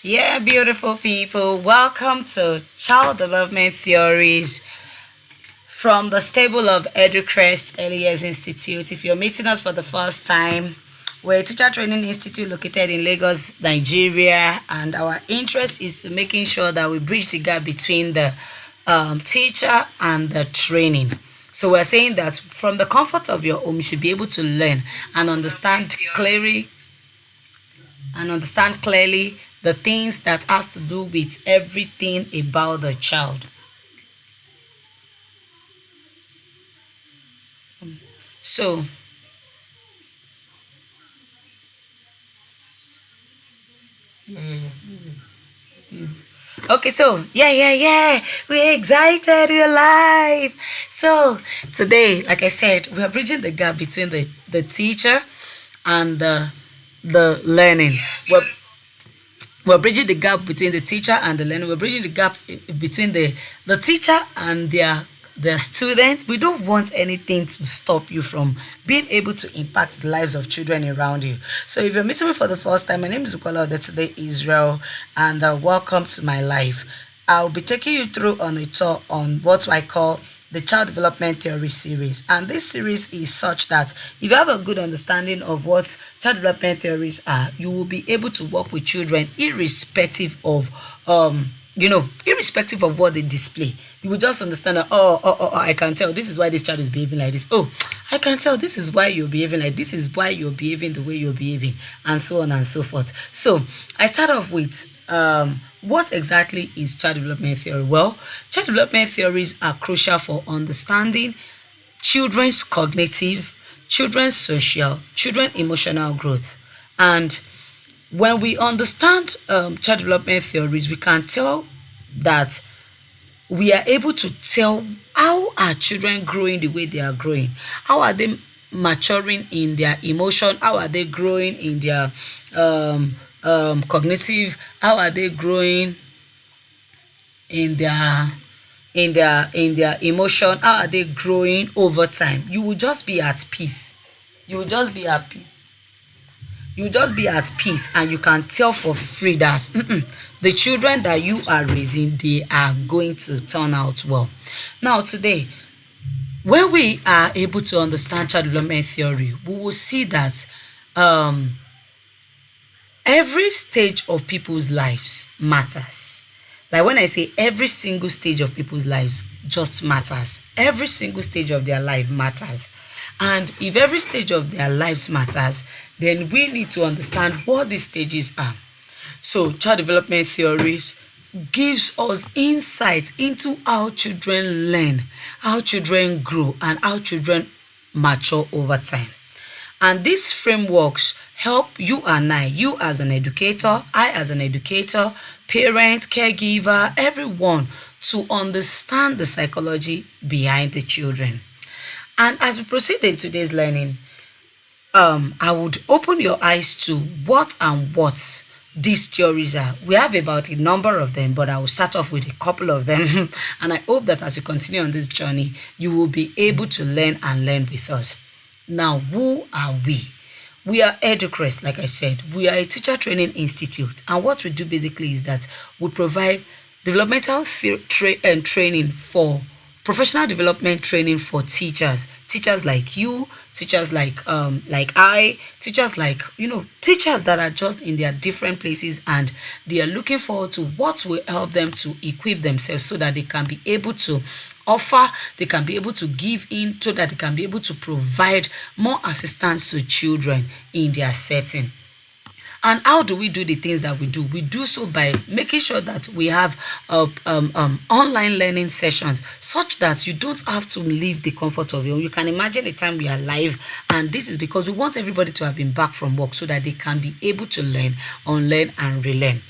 Yeah, beautiful people. Welcome to Child Development Theories from the stable of Educrest Early Years Institute. If you're meeting us for the first time, we're a teacher training institute located in Lagos, Nigeria, and our interest is to making sure that we bridge the gap between the teacher and the training. So we're saying that from the comfort of your home, you should be able to learn and understand clearly the things that has to do with everything about the child. So, okay, so yeah, we're excited, we're live. So today, like I said, we're bridging the gap between the teacher and the learning. We're bridging the gap between the teacher and the learner. We're bridging the gap between the teacher and their students. We don't want anything to stop you from being able to impact the lives of children around you. So if you're meeting me for the first time, my name is Bukola Odetunde-Israel, and welcome to my life. I'll be taking you through on a tour on what I call the Child Development Theory series. And this series is such that if you have a good understanding of what child development theories are, you will be able to work with children irrespective of irrespective of what they display. You will just understand that, I can tell this is why this child is behaving like this. Oh, I can tell this is why you're behaving like this, is why you're behaving the way you're behaving, and so on and so forth. So I start off with what exactly is child development theory? Well, child development theories are crucial for understanding children's cognitive, children's social, children's emotional growth. And when we understand child development theories, we can tell that we are able to tell how are children growing the way they are growing, how are they maturing in their emotion, how are they growing in their cognitive, how are they growing in their emotion, how are they growing over time. You will just be at peace. You will just be happy. You just be at peace, and you can tell for free that the children that you are raising, they are going to turn out well. Now today, when we are able to understand child development theory, we will see that every stage of people's lives matters. Like when I say every single stage of people's lives just matters. Every single stage of their life matters. And if every stage of their lives matters, then we need to understand what these stages are. So child development theories gives us insight into how children learn, how children grow, and how children mature over time. And these frameworks help you and I, you as an educator, I as an educator, parent, caregiver, everyone to understand the psychology behind the children. And as we proceed in today's learning, I would open your eyes to what these theories are. We have about a number of them, but I will start off with a couple of them. And I hope that as you continue on this journey, you will be able to learn with us. Now, who are we? We are Educrest, like I said. We are a teacher training institute. And what we do basically is that we provide developmental training for professional development training for teachers like you, teachers like I, teachers like teachers that are just in their different places, and they are looking forward to what will help them to equip themselves so that they can be able to offer, they can be able to give in, so that they can be able to provide more assistance to children in their setting. And how do we do the things that we do? We do so by making sure that we have online learning sessions, such that you don't have to leave the comfort of your home. You can imagine the time we are live, and this is because we want everybody to have been back from work so that they can be able to learn, unlearn, and relearn.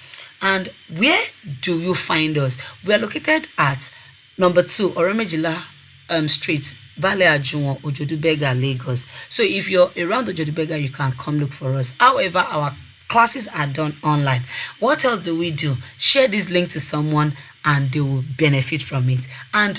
And where do you find us? We are located at number 2 Oromejila Street, Bale Ajunwon, Odetunde-Israel, Lagos. So if you're around Odetunde-Israel, you can come look for us. However, our classes are done online. What else do we do? Share this link to someone and they will benefit from it. And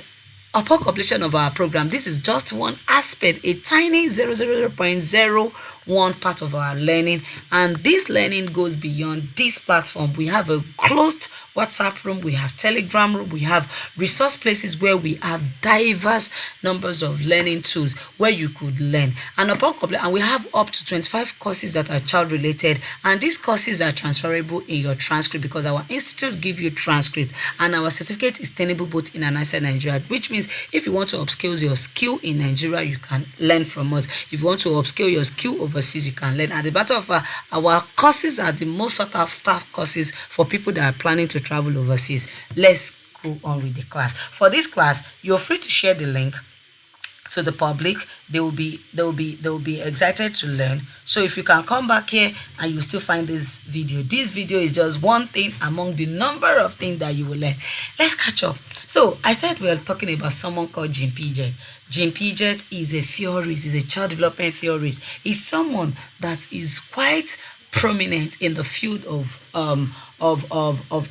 upon completion of our program, this is just one aspect, a tiny 0.0 one part of our learning. And this learning goes beyond this platform. We have a closed WhatsApp room, we have Telegram room, we have resource places where we have diverse numbers of learning tools where you could learn. And and we have up to 25 courses that are child related, and these courses are transferable in your transcript because our institute give you transcript, and our certificate is tenable both in and outside Nigeria, which means if you want to upskill your skill in Nigeria, you can learn from us. If you want to upskill your skill overseas, you can learn. And the matter of our courses are the most sought after courses for people that are planning to travel overseas. Let's go on with the class. For this class, you're free to share the link to the public. They will be excited to learn. So if you can come back here and you still find this video is just one thing among the number of things that you will learn. Let's catch up. So I said we are talking about someone called Jean Piaget. Jean Piaget is a theorist, is a child development theorist. He's someone that is quite prominent in the field of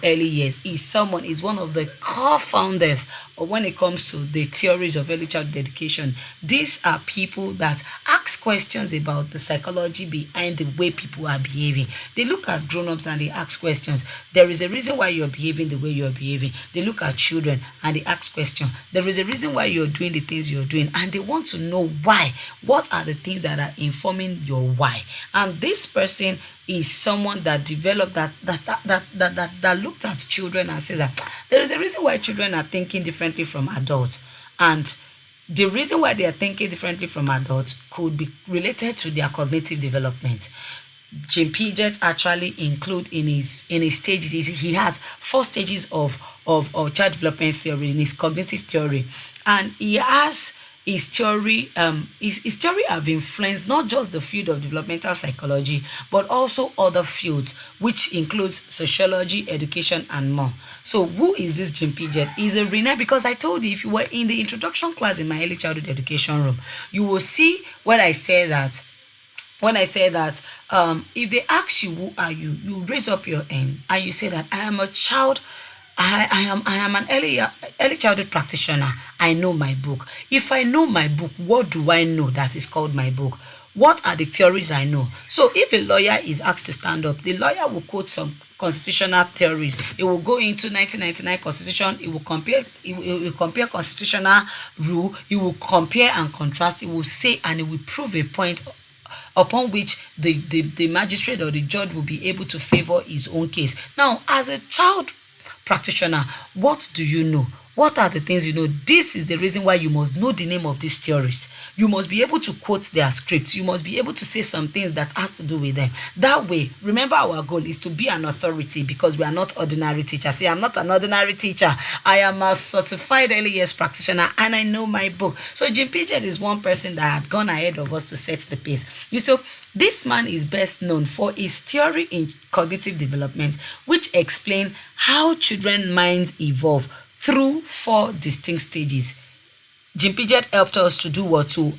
early years. Is one of the core founders when it comes to the theories of early childhood education. These are people that ask questions about the psychology behind the way people are behaving. They look at grown-ups and they ask questions. There is a reason why you're behaving the way you're behaving. They look at children and they ask questions. There is a reason why you're doing the things you're doing, and they want to know why. What are the things that are informing your why? And this person is someone that developed that looked at children and says that there is a reason why children are thinking differently from adults, and the reason why they are thinking differently from adults could be related to their cognitive development. Jean Piaget actually include in his stages. He has 4 stages of child development theory in his cognitive theory, and he has his theory have influenced not just the field of developmental psychology, but also other fields, which includes sociology, education, and more. So who is this Jean Piaget? He's a renowned, because I told you, if you were in the introduction class in my early childhood education room, you will see when I say that if they ask you who are you, you raise up your hand and you say that I am a child. I am an early childhood practitioner. I know my book. If I know my book, what do I know that is called my book? What are the theories I know? So if a lawyer is asked to stand up, the lawyer will quote some constitutional theories. It will go into 1999 constitution. It will compare constitutional rule. It will compare and contrast. It will say, and it will prove a point upon which the magistrate or the judge will be able to favor his own case. Now, as a child practitioner, what do you know? What are the things you know? This is the reason why you must know the name of these theories. You must be able to quote their scripts. You must be able to say some things that has to do with them. That way, remember, our goal is to be an authority, because we are not ordinary teachers. See, I'm not an ordinary teacher. I am a certified early years practitioner, and I know my book. So Jean Piaget is one person that had gone ahead of us to set the pace. So this man is best known for his theory in cognitive development, which explain how children's minds evolve through 4 distinct stages. Jean Piaget helped us to do what? To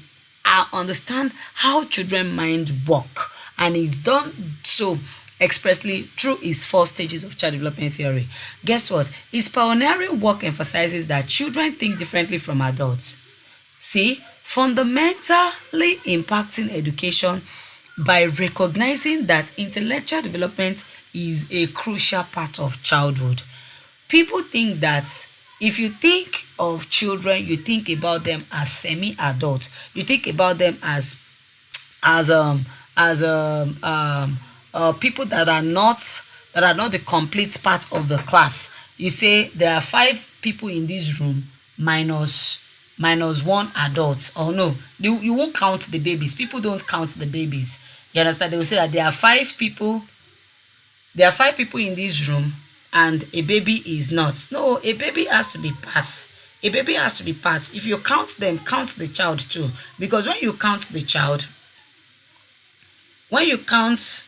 understand how children's minds work, and he's done so expressly through his 4 stages of child development theory. Guess what? His pioneering work emphasizes that children think differently from adults. See, fundamentally impacting education by recognizing that intellectual development is a crucial part of childhood. People think that if you think of children, you think about them as semi-adults. You think about them as people that are not the complete part of the class. You say there are 5 people in this room minus 1 adult. Oh no, you won't count the babies. People don't count the babies. You understand? They will say that there are 5 people. There are 5 people in this room, and a baby is not. No, a baby has to be part. A baby has to be part. If you count them, count the child too. Because when you count the child, when you count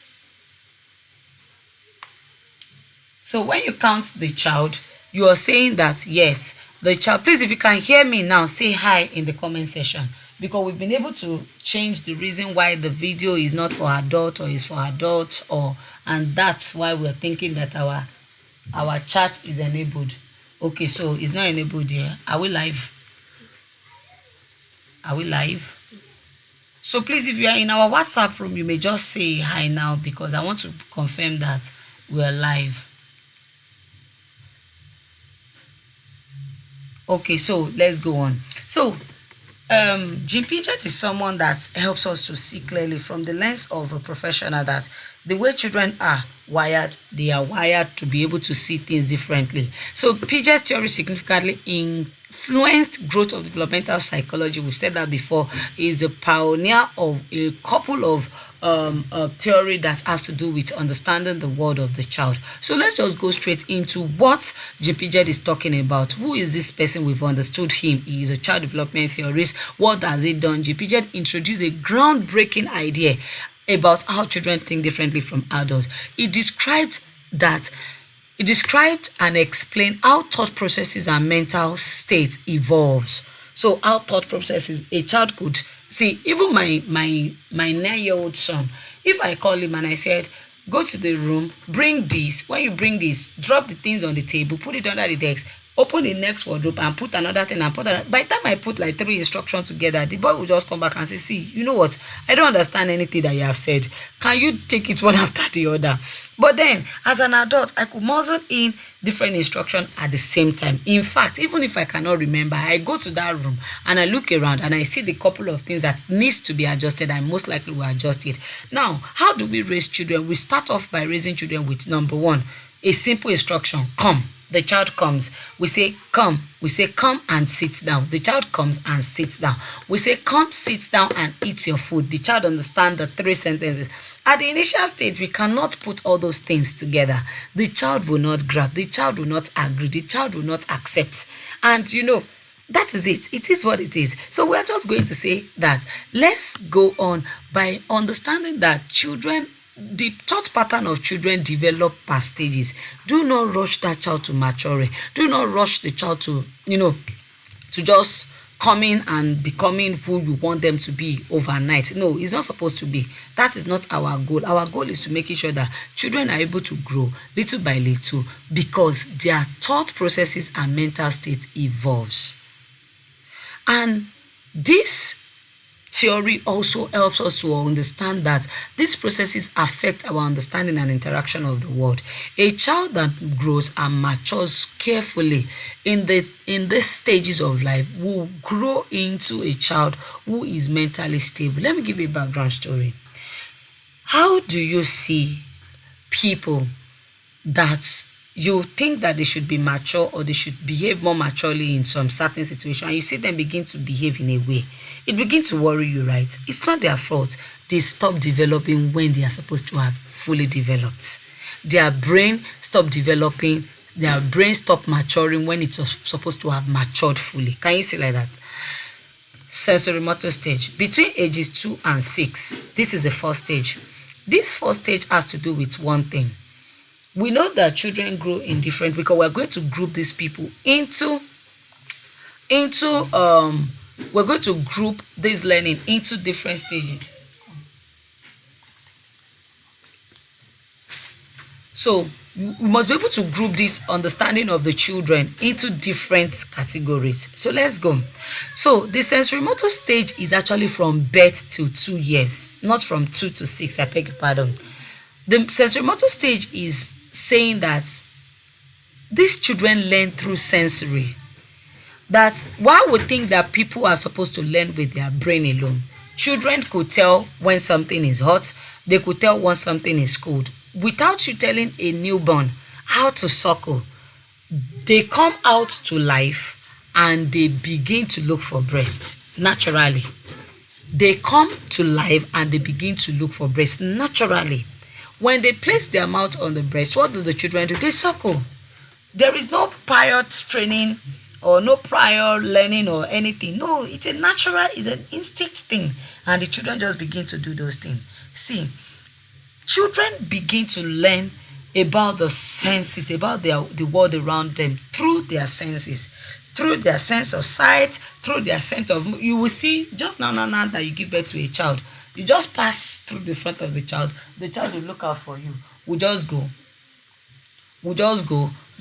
the child, you are saying that yes, the child. Please, if you can hear me now, say hi in the comment section, because we've been able to change the reason why the video is not for adult or is for adults, and that's why we're thinking that our chat is enabled. Okay, so it's not enabled here. Are we live? Are we live? So please, if you are in our WhatsApp room, you may just say hi now because I want to confirm that we're live. Okay, so let's go on. So Jean Piaget is someone that helps us to see clearly from the lens of a professional that the way children are wired, they are wired to be able to see things differently. So Piaget's theory significantly influenced growth of developmental psychology. We've said that before. He is a pioneer of a couple of theory that has to do with understanding the world of the child. So let's just go straight into what Jean Piaget is talking about. Who is this person? We've understood him. He is a child development theorist. What has he done? Jean Piaget introduced a groundbreaking idea about how children think differently from adults. He described and explained how thought processes and mental states evolves. So how thought processes, a child could see, even my 9-year-old son, if I call him and I said, go to the room, bring this. When you bring this, drop the things on the table, put it under the desk, open the next wardrobe and put another thing and put another. By the time I put like 3 instructions together, the boy will just come back and say, see, you know what? I don't understand anything that you have said. Can you take it one after the other? But then, as an adult, I could muzzle in different instructions at the same time. In fact, even if I cannot remember, I go to that room and I look around and I see the couple of things that needs to be adjusted. I most likely will adjust it. Now, how do we raise children? We start off by raising children with number 1, a simple instruction, come. The child comes. We say, come. We say, come and sit down. The child comes and sits down. We say, come, sit down and eat your food. The child understands the 3 sentences. At the initial stage, we cannot put all those things together. The child will not grab. The child will not agree. The child will not accept. And that is it. It is what it is. So we're just going to say that let's go on by understanding that the thought pattern of children develop per stages. Do not rush that child to maturity. Do not rush the child to just coming and becoming who you want them to be overnight. No, it's not supposed to be. That is not our goal. Our goal is to make sure that children are able to grow little by little because their thought processes and mental state evolves. And this theory also helps us to understand that these processes affect our understanding and interaction of the world. A child that grows and matures carefully in these stages of life will grow into a child who is mentally stable. Let me give you a background story. How do you see people that you think that they should be mature or they should behave more maturely in some certain situation, and you see them begin to behave in a way, it begins to worry you, right? It's not their fault. They stop developing when they are supposed to have fully developed. Their brain stop developing, their brain stop maturing when it's supposed to have matured fully. Can you see like that? Sensorimotor stage. Between ages 2 and 6, this is the first stage. This first stage has to do with one thing. We know that children grow in different, because we're going to group these people into we're going to group this learning into different stages. So we must be able to group this understanding of the children into different categories. So let's go. So the sensorimotor stage is actually from birth to 2 years, not from 2 to 6. I beg your pardon. The sensorimotor stage is saying that these children learn through sensory. That while we think that people are supposed to learn with their brain alone, children could tell when something is hot, they could tell when something is cold. Without you telling a newborn how to suckle, they come out to life and they begin to look for breasts naturally. They come to life and they begin to look for breasts naturally. When they place their mouth on the breast, what do the children do? They suckle. There is no prior training or no prior learning or anything. No, it's a natural, it's an instinct thing. And the children just begin to do those things. See, children begin to learn about the senses, about the world around them through their senses. Through their sense of sight, through their sense of, you will see, just now that you give birth to a child, you just pass through the front of the child will look out for you. We'll just go. We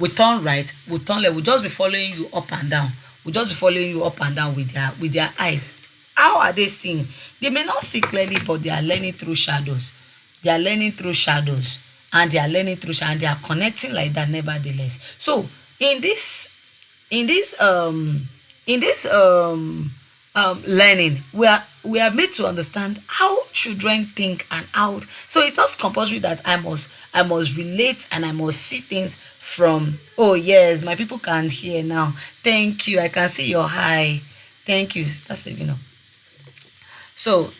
turn right, we'll just be following you up and down. We'll just be following you up and down with their eyes. How are they seeing? They may not see clearly, but they are learning through shadows. They are learning through shadows, and they are learning through shadows, and they are connecting like that nevertheless. So in this in this learning, we are made to understand how children think, and how, so it's not compulsory that I must relate and I must see things from, oh yes, my people can hear now, thank you, I can see your high, thank you, that's saving up. So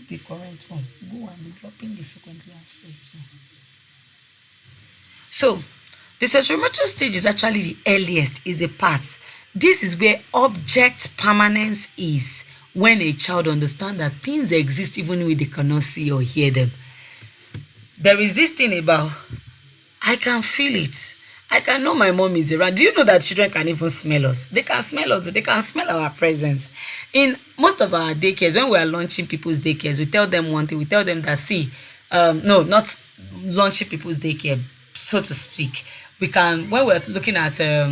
the current one, go and be dropping the frequently asked questions. So, the sensorimotor stage is actually the earliest, is a part. This is where object permanence is, when a child understands that things exist even when they cannot see or hear them. There is this thing about, I can feel it. I can know my mom is around. Do you know that children can even smell us? They can smell us. They can smell our presence. In most of our daycares, when we are launching people's daycares, we tell them one thing. We tell them that, see, no, not launching people's daycare, so to speak. We can, when we're looking at a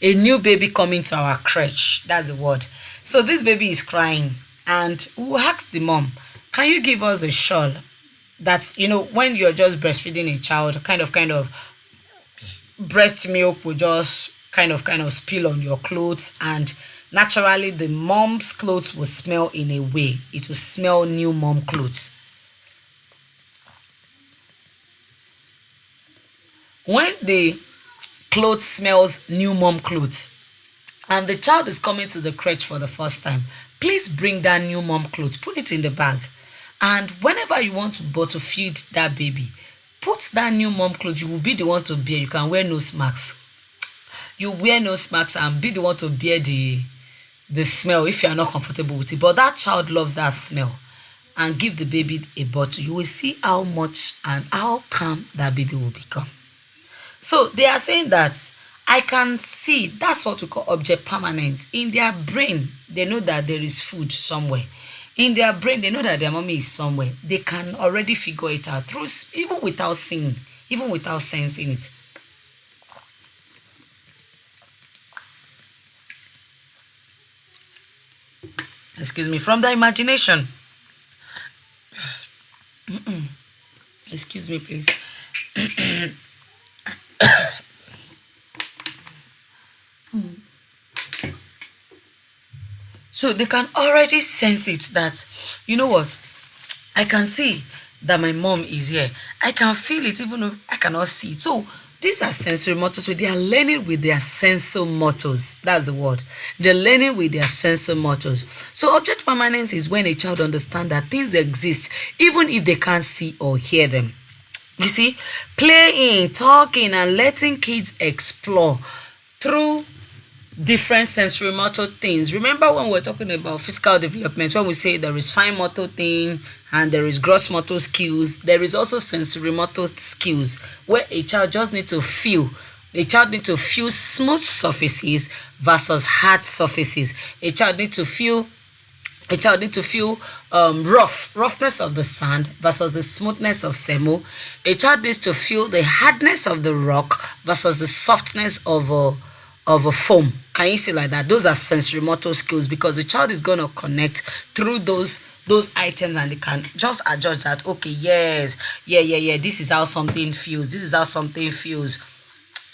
new baby coming to our crèche, that's the word. So this baby is crying, and we'll ask the mom, can you give us a shawl? That's, when you're just breastfeeding a child, kind of breast milk will just kind of spill on your clothes, and naturally the mom's clothes will smell in a way. It will smell new mom clothes. When the clothes smells new mom clothes, and the child is coming to the crèche for the first time, please bring that new mom clothes, put it in the bag, and whenever you want to bottle feed that baby, put that new mom clothes. You will be the one to bear. You can wear nose masks. You wear nose masks and be the one to bear the smell if you are not comfortable with it. But that child loves that smell, and give the baby a bottle. You will see how much and how calm that baby will become. So they are saying that I can see, that's what we call object permanence. In their brain, they know that there is food somewhere. In their brain, they know that their mommy is somewhere. They can already figure it out through, even without seeing, even without sensing it. Excuse me, from the imagination. Excuse me, please. So they can already sense it, that, you know what, I can see that my mom is here. I can feel it even if I cannot see it. So these are sensory motors. So they are learning with their sensor motors. That's the word. They're learning with their sensor motors. So object permanence is when a child understands that things exist even if they can't see or hear them. You see, playing, talking, and letting kids explore through different sensorimotor things. Remember when we were talking about physical development, when we say there is fine motor thing and there is gross motor skills, there is also sensorimotor skills, where a child just needs to feel. A child needs to feel smooth surfaces versus hard surfaces. A child needs to feel roughness of the sand versus the smoothness of semo. A child needs to feel the hardness of the rock versus the softness of a foam. Can you see like that? Those are sensorimotor skills, because the child is going to connect through those items, and they can just adjust that, okay, yes, yeah, this is how something feels, this is how something feels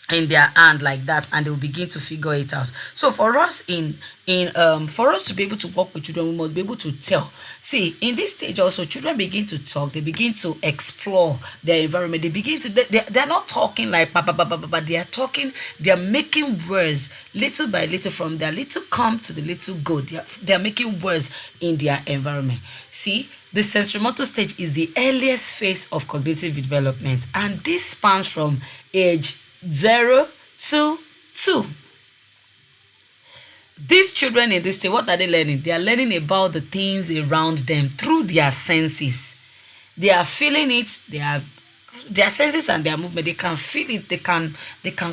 in their hand, like that, and they'll begin to figure it out. So for us for us to be able to work with children, we must be able to tell. See, in this stage also, children begin to talk, they begin to explore their environment, they begin to they're not talking like but they are talking, they are making words little by little, from their little come to the little go. They are making words in their environment. See, the sensorimotor stage is the earliest phase of cognitive development, and this spans from age 0 to 2. These children in this stage, what are they learning? They are learning about the things around them through their senses. They are feeling it, they are their senses and their movement, they can feel it, they can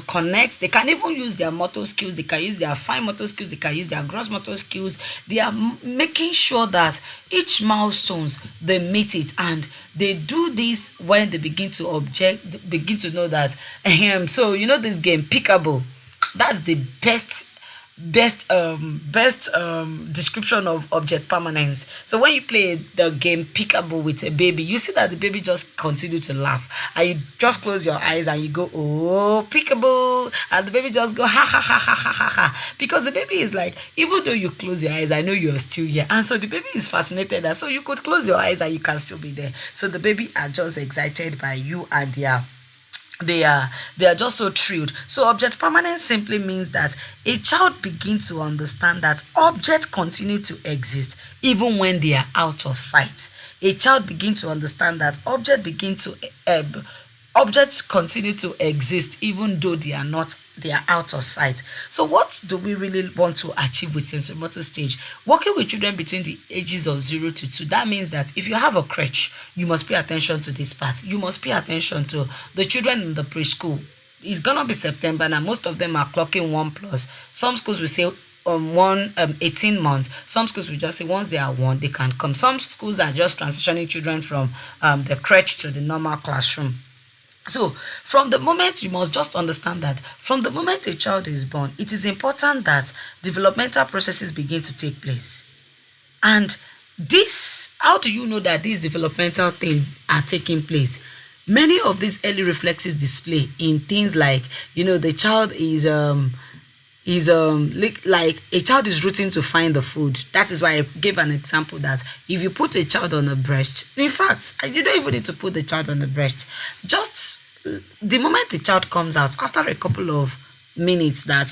connect, they can even use their motor skills, they can use their fine motor skills, they can use their gross motor skills. They are making sure that each milestones they meet it, and they do this when they begin to know that so this game Peekaboo, that's the best description of object permanence. So when you play the game Peekaboo with a baby, you see that the baby just continue to laugh, and you just close your eyes and you go, oh, Peekaboo, and the baby just go ha ha ha ha ha ha ha, because the baby is like, even though you close your eyes, I know you're still here. And so the baby is fascinated, and so you could close your eyes and you can still be there. So the baby are just excited by you, and they are just so thrilled. So object permanence simply means that a child begins to understand that objects continue to exist even when they are out of sight. A child begins to understand that objects continue to exist even though they are out of sight. So what do we really want to achieve with sensorimotor stage? Working with children between the ages of 0 to 2. That means that if you have a crèche, you must pay attention to this part. You must pay attention to the children in the preschool. It's gonna be September now. Most of them are clocking 1+. Some schools will say 18 months. Some schools will just say once they are 1, they can come. Some schools are just transitioning children from the crèche to the normal classroom. So from the moment, you must just understand that from the moment a child is born, it is important that developmental processes begin to take place. And this, how do you know that these developmental things are taking place? Many of these early reflexes display in things like, the child is like a child is rooting to find the food. That is why I gave an example that if you put a child on a breast, in fact, you don't even need to put the child on the breast. Just the moment the child comes out, after a couple of minutes that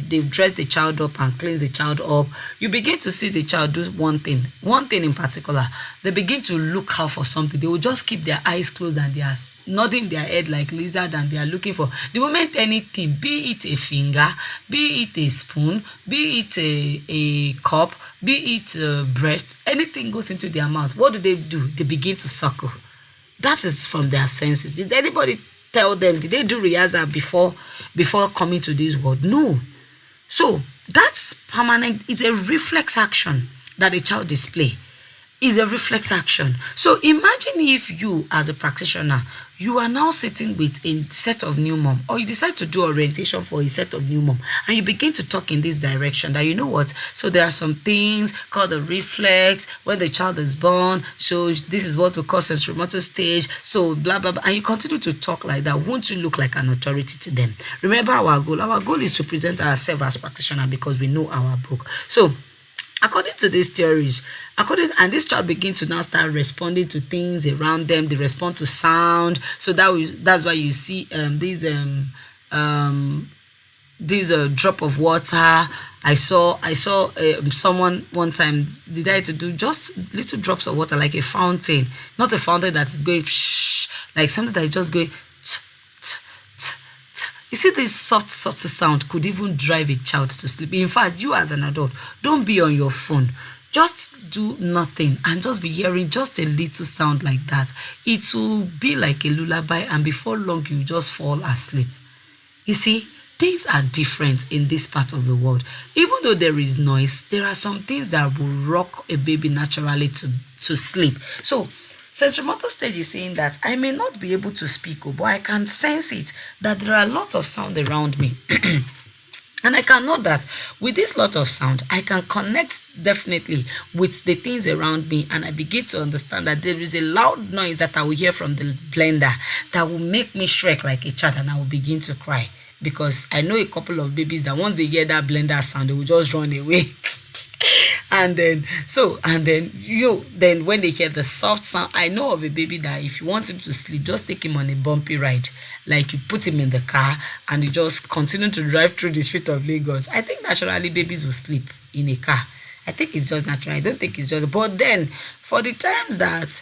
they've dressed the child up and cleaned the child up, you begin to see the child do one thing in particular. They begin to look out for something. They will just keep their eyes closed and they are nodding their head like lizard, and they are looking for the moment anything, be it a finger, be it a spoon, be it a cup, be it a breast, anything goes into their mouth. What do? They begin to suckle. That is from their senses. Did anybody tell them? Did they do rehearsal before coming to this world? No. So that's permanent. It's a reflex action that a child display. Is a reflex action. So imagine if you, as a practitioner, you are now sitting with a set of new mom, or you decide to do orientation for a set of new mom, and you begin to talk in this direction that so there are some things called the reflex when the child is born. So this is what we call sensorimotor stage. So blah blah blah, and you continue to talk like that. Won't you look like an authority to them? Remember our goal. Our goal is to present ourselves as practitioner because we know our book. So according to these theories, and this child begins to now start responding to things around them. They respond to sound. So that's why you see these drop of water. I saw someone one time decided to do just little drops of water, like a fountain, not a fountain that is going like something that is just going. You see, this soft sound could even drive a child to sleep. In fact, you as an adult, don't be on your phone. Just do nothing and just be hearing just a little sound like that. It will be like a lullaby, and before long, you just fall asleep. You see, things are different in this part of the world. Even though there is noise, there are some things that will rock a baby naturally to sleep. So sensorimotor stage is saying that I may not be able to speak, but I can sense it, that there are lots of sound around me. And I can know that with this lot of sound, I can connect definitely with the things around me, and I begin to understand that there is a loud noise that I will hear from the blender that will make me shriek like a child, and I will begin to cry. Because I know a couple of babies that once they hear that blender sound, they will just run away. And then when they hear the soft sound, I know of a baby that if you want him to sleep, just take him on a bumpy ride. Like you put him in the car and you just continue to drive through the street of Lagos. I think naturally babies will sleep in a car. I think it's just natural. I don't think it's just. But then for the times that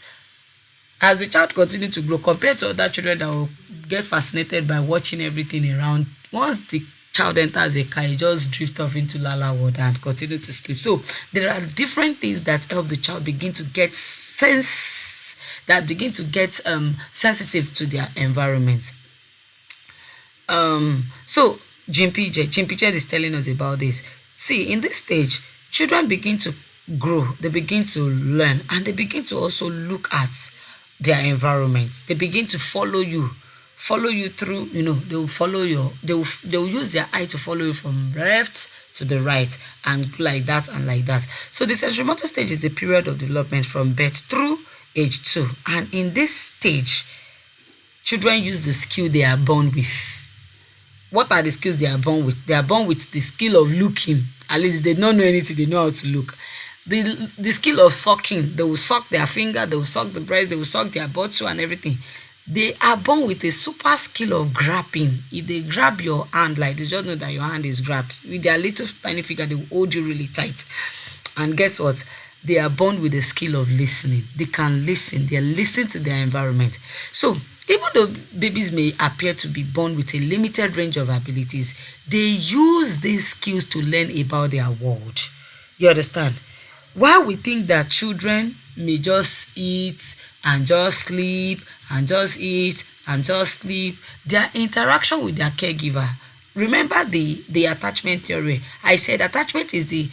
as the child continues to grow, compared to other children that will get fascinated by watching everything around, once the child enters a car, he just drift off into Lala world and continue to sleep. So there are different things that help the child begin to get sense. that begin to get sensitive to their environment. So Jim Piaget is telling us about this. See, in this stage, children begin to grow, they begin to learn, and they begin to also look at their environment. They begin to follow you through, they will follow they will use their eye to follow you from left to the right, and like that and like that. So the sensorimotor stage is the period of development from birth through age 2. And in this stage, children use the skill they are born with. What are the skills they are born with? They are born with the skill of looking. At least if they don't know anything, they know how to look. The skill of sucking. They will suck their finger, they will suck the breast, they will suck their bottle and everything. They are born with a super skill of grabbing. If they grab your hand like this, just know that your hand is grabbed. With their little tiny finger, they will hold you really tight. And guess what? They are born with the skill of listening. They can listen. They listen to their environment. So even though babies may appear to be born with a limited range of abilities, they use these skills to learn about their world. You understand? While we think that children may just eat and just sleep and just eat and just sleep, their interaction with their caregiver. Remember the attachment theory. I said attachment is the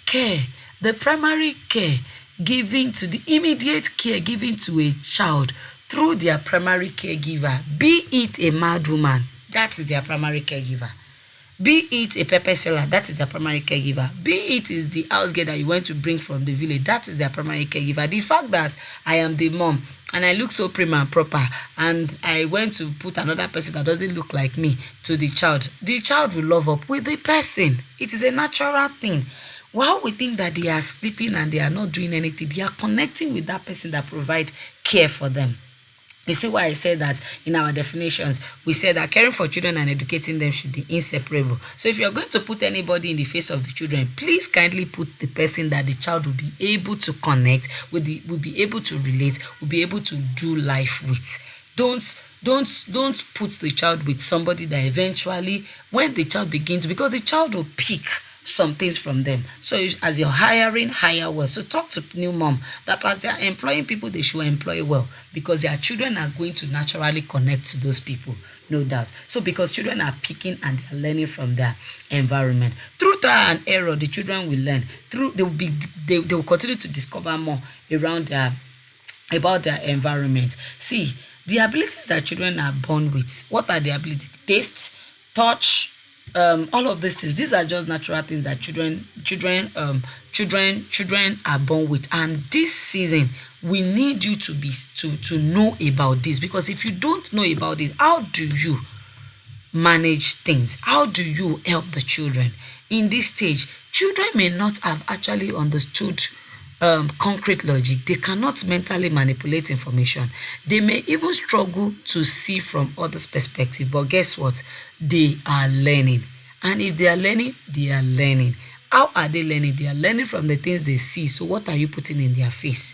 care, the primary care given to the immediate care given to a child through their primary caregiver. Be it a mad woman, that is their primary caregiver. Be it a pepper seller, that is their primary caregiver. Be it is the house girl that you went to bring from the village, that is their primary caregiver. The fact that I am the mom and I look so prim and proper and I went to put another person that doesn't look like me to the child will love up with the person. It is a natural thing. While we think that they are sleeping and they are not doing anything, they are connecting with that person that provides care for them. You see why I said that in our definitions, we said that caring for children and educating them should be inseparable. So if you're going to put anybody in the face of the children, please kindly put the person that the child will be able to connect with, will be able to relate, will be able to do life with. Don't put the child with somebody that eventually, when the child begins, because the child will pick some things from them. So as you're hiring, hire well. So talk to new mom that as they're employing people, they should employ well, because their children are going to naturally connect to those people, no doubt. So because children are picking and they're learning from their environment. Through trial and error, the children will learn. They will continue to discover more around about their environment. See, the abilities that children are born with. What are the abilities? Taste, touch, all of these things. These are just natural things that children are born with. And this season, we need you to know about this, because if you don't know about it, how do you manage things? How do you help the children in this stage? Children may not have actually understood concrete logic. They cannot mentally manipulate information. They may even struggle to see from others' perspective. But guess what? They are learning. And if they are learning, they are learning. How are they learning? They are learning from the things they see. So what are you putting in their face?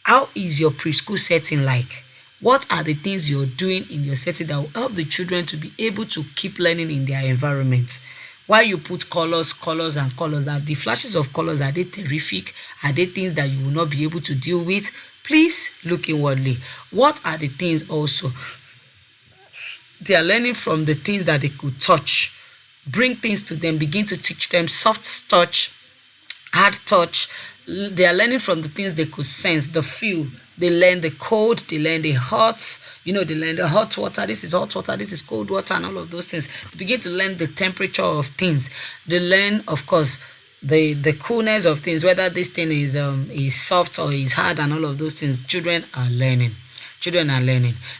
How is your preschool setting like? What are the things you're doing in your setting that will help the children to be able to keep learning in their environment? Why you put colors, and colors, are the flashes of colors, are they terrific? Are they things that you will not be able to deal with? Please look inwardly. What are the things also? They are learning from the things that they could touch. Bring things to them, begin to teach them soft touch, hard touch. They are learning from the things they could sense, the feel. They learn the cold, they learn the hot, they learn the hot water, this is hot water, this is cold water, and all of those things. They begin to learn the temperature of things. They learn, of course, the coolness of things, whether this thing is soft or is hard, and all of those things. Children are learning.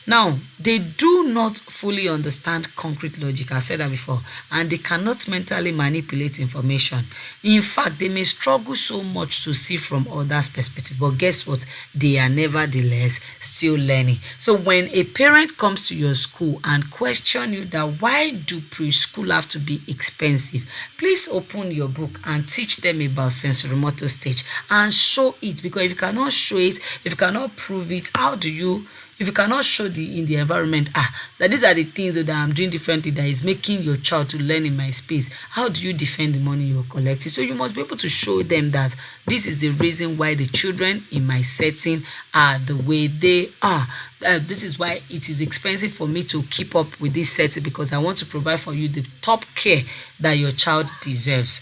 Now, they do not fully understand concrete logic. I said that before. And they cannot mentally manipulate information. In fact, they may struggle so much to see from others' perspective. But guess what? They are nevertheless still learning. So when a parent comes to your school and question you that why do preschool have to be expensive, please open your book and teach them about sensorimotor stage and show it. Because if you cannot show it, if you cannot prove it, how do you if you cannot show in the environment that these are the things that I'm doing differently that is making your child to learn in my space, how do you defend the money you're collecting? So you must be able to show them that this is the reason why the children in my setting are the way they are. This is why it is expensive for me to keep up with this setting, because I want to provide for you the top care that your child deserves.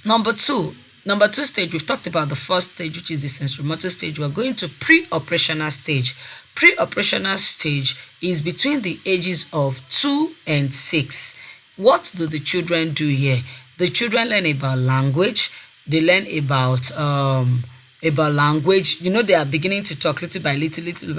Number two stage, we've talked about the first stage, which is the sensorimotor stage. We're going to pre-operational stage. Pre-operational stage is between the ages of 2 and 6. What do the children do here? The children learn about language. They learn about language. They are beginning to talk little by little, little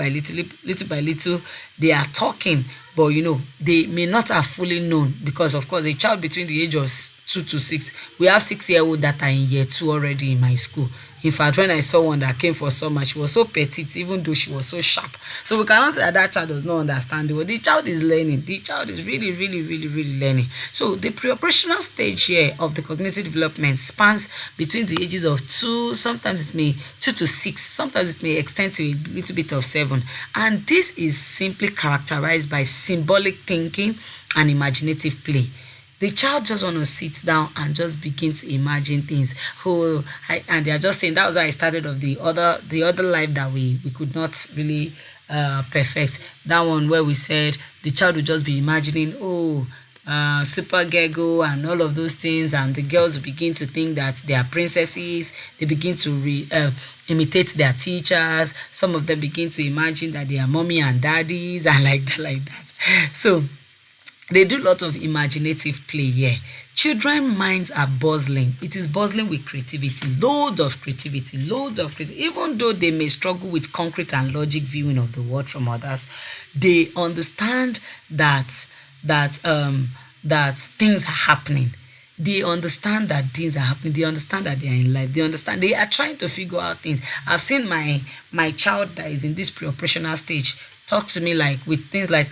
by little. They are talking, but they may not have fully known, because of course a child between the age of 2 to 6, we have 6-year-old that are in year 2 already in my school. In fact, when I saw one that came for summer, she was so petite, even though she was so sharp. So we cannot say that child does not understand it. But the child is learning. The child is really, really, really, really learning. So the pre-operational stage here of the cognitive development spans between the ages of 2, sometimes it may 2 to 6, sometimes it may extend to a little bit of 7. And this is simply characterized by symbolic thinking and imaginative play. The child just want to sit down and just begin to imagine things. And they are just saying, that was why I started of the other life that we could not really perfect. That one where we said the child would just be imagining, super gecko and all of those things, and the girls will begin to think that they are princesses. They begin to imitate their teachers. Some of them begin to imagine that they are mommy and daddies and like that. So they do a lot of imaginative play here. Children's minds are bustling. It is bustling with creativity, loads of creativity. Even though they may struggle with concrete and logic viewing of the world from others, they understand that things are happening. They understand that things are happening. They understand that they are in life. They are trying to figure out things. I've seen my child that is in this pre-operational stage talk to me with things like,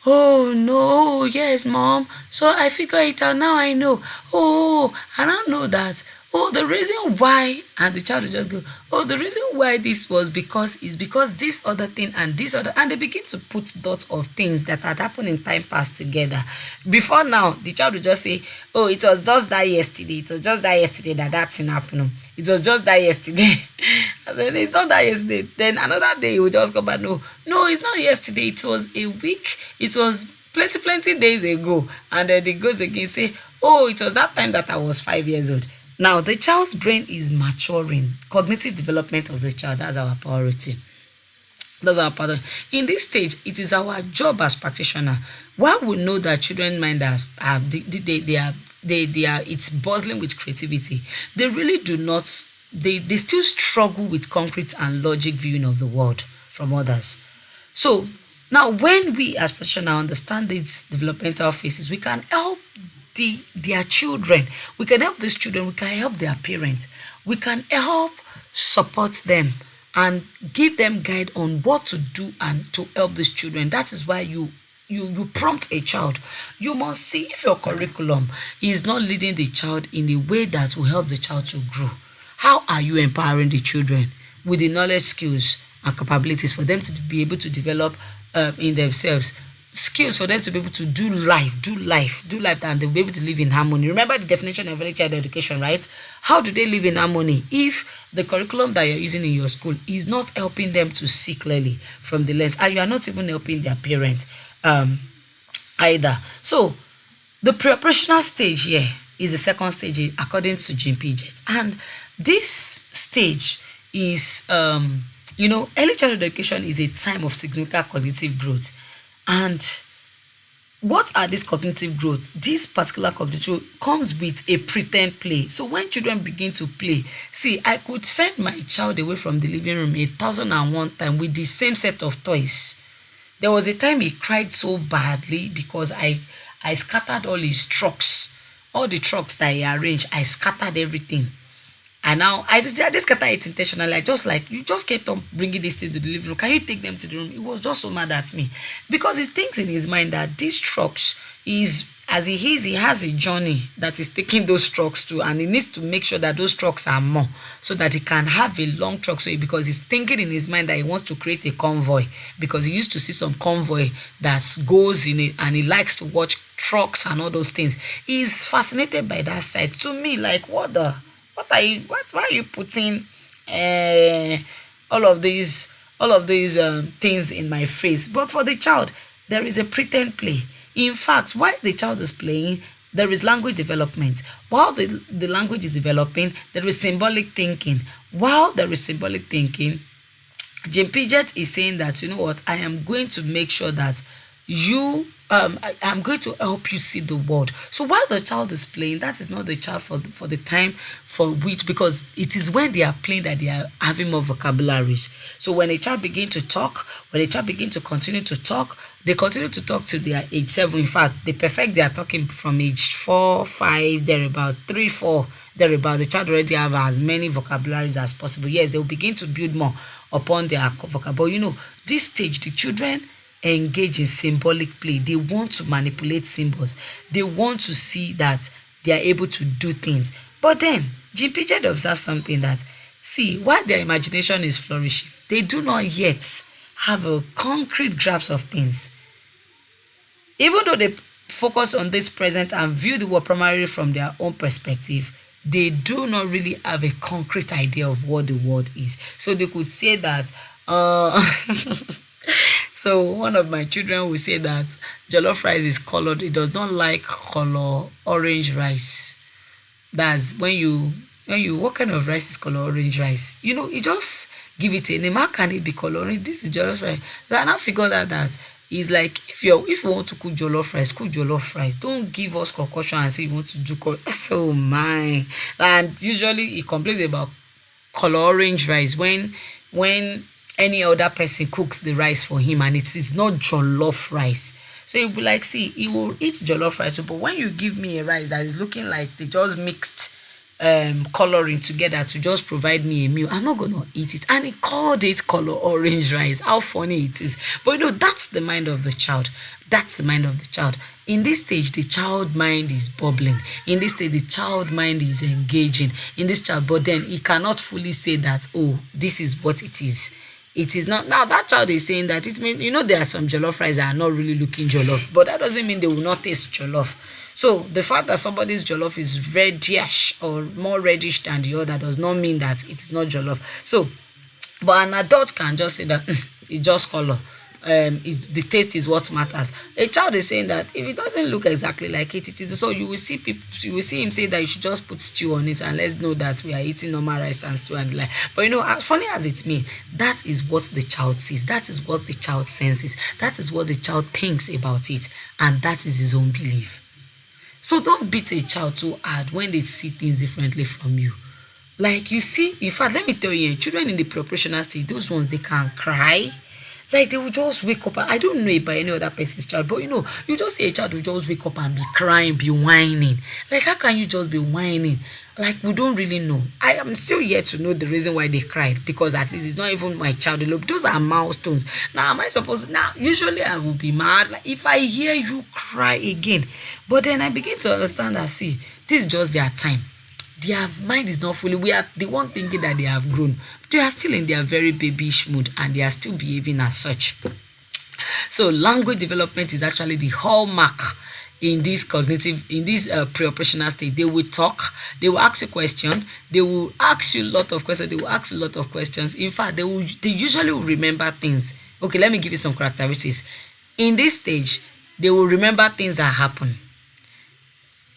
"Oh no, yes, mom. So I figure it out. Now I know. Oh, and I know that. Oh, the reason why," and the child will just go, "Oh, the reason why this was because this other thing and this other," and they begin to put dots of things that had happened in time past together. Before now, the child will just say, "Oh, it was just that yesterday. It was just that yesterday that thing happened. It was just that yesterday." I said, "It's not that yesterday." Then another day he will just come back, no, it's not yesterday. It was a week. It was plenty days ago. And then he goes again, say, "Oh, it was that time that I was 5 years old." Now, the child's brain is maturing. Cognitive development of the child, that's our priority. In this stage, it is our job as practitioner. While we know that children's mind it's bustling with creativity, they really do not, they still struggle with concrete and logic viewing of the world from others. So now, when we as practitioners understand these developmental phases, we can help their children. We can help these children. We can help their parents. We can help support them and give them guide on what to do and to help these children. That is why you prompt a child. You must see if your curriculum is not leading the child in a way that will help the child to grow. How are you empowering the children with the knowledge, skills, and capabilities for them to be able to develop in themselves? Skills for them to be able to do life, and they'll be able to live in harmony. Remember the definition of early child education, right? How do they live in harmony if the curriculum that you're using in your school is not helping them to see clearly from the lens, and you are not even helping their parents either? So the pre-operational stage here is the second stage according to Jim PIAGET'S, and this stage is early childhood education is a time of significant cognitive growth. And what are these cognitive growths? This particular cognitive comes with a pretend play. So when children begin to play, see, I could send my child away from the living room 1,001 times with the same set of toys. There was a time he cried so badly because I scattered all his trucks. All the trucks that he arranged, I scattered everything. And now I just scatter it intentionally. You just kept on bringing these things to the living room. Can you take them to the room? He was just so mad at me because he thinks in his mind that these trucks is as he has a journey that is taking those trucks to, and he needs to make sure that those trucks are more, so that he can have a long truck. So because he's thinking in his mind that he wants to create a convoy, because he used to see some convoy that goes in it, and he likes to watch trucks and all those things. He's fascinated by that side. To me, like, what why are you putting all of these things in my face? But for the child, there is a pretend play. In fact, while the child is playing, there is language development. While the language is developing, there is symbolic thinking. While there is symbolic thinking, Jim Piaget is saying that, you know what, I am going to make sure that I'm going to help you see the world. So while the child is playing, that is not the child for the time for which, because it is when they are playing that they are having more vocabularies. So when a child begins to talk, when a child begins to continue to talk, they continue to talk to their age 7. In fact, they perfect their talking from age 4, 5, thereabout, 3, 4, thereabout. The child already have as many vocabularies as possible. Yes, they will begin to build more upon their vocabulary. But this stage, the children engage in symbolic play. They want to manipulate symbols. They want to see that they are able to do things. But then Jim Piaget observes something, that see, while their imagination is flourishing, they do not yet have a concrete grasp of things. Even though they focus on this present and view the world primarily from their own perspective, they do not really have a concrete idea of what the world is. So they could say that so one of my children will say that jollof rice is colored. It does not like color orange rice. That's when you what kind of rice is color orange rice? You just give it a name. How can it be color orange? This is jollof rice. So I now figured out that it's like, if you want to cook jollof rice. Don't give us concoction and say you want to do so my. And usually he complains about color orange rice when any other person cooks the rice for him and it's not jollof rice. So he'll be like, see, he will eat jollof rice, but when you give me a rice that is looking like they just mixed coloring together to just provide me a meal, I'm not gonna eat it. And he called it color orange rice. How funny it is. But that's the mind of the child. In this stage, the child mind is bubbling. In this stage, the child mind is engaging in this child, but then he cannot fully say that, oh, this is what it is. It is not. Now that child is saying that it means, there are some jollof rice that are not really looking jollof, but that doesn't mean they will not taste jollof. So the fact that somebody's jollof is reddish or more reddish than the other does not mean that it's not jollof. So, but an adult can just say that it's just color. The taste is what matters. A child is saying that if it doesn't look exactly like it is. So you will see him say that you should just put stew on it and let's know that we are eating normal rice and stew and like. But as funny as it's me, that is what the child sees. That is what the child senses. That is what the child thinks about it, and that is his own belief. So don't beat a child too hard when they see things differently from you. Like, you see, in fact, let me tell you, children in the preoperational stage, those ones, they can cry. Like, they will just wake up. I don't know about any other person's child, but you just see a child will just wake up and be crying, be whining. Like, how can you just be whining? Like, we don't really know. I am still yet to know the reason why they cried, because at least it's not even my child. Those are milestones. Now, am I supposed? Now, usually I will be mad like if I hear you cry again. But then I begin to understand that, see, this is just their time. Their mind is not fully. We are the one thinking that they have grown. They are still in their very babyish mood, and they are still behaving as such. So language development is actually the hallmark in this pre-operational stage. They will talk, they will ask you questions, they will ask you a lot of questions, In fact, they usually will remember things. Okay, let me give you some characteristics. In this stage, they will remember things that happen.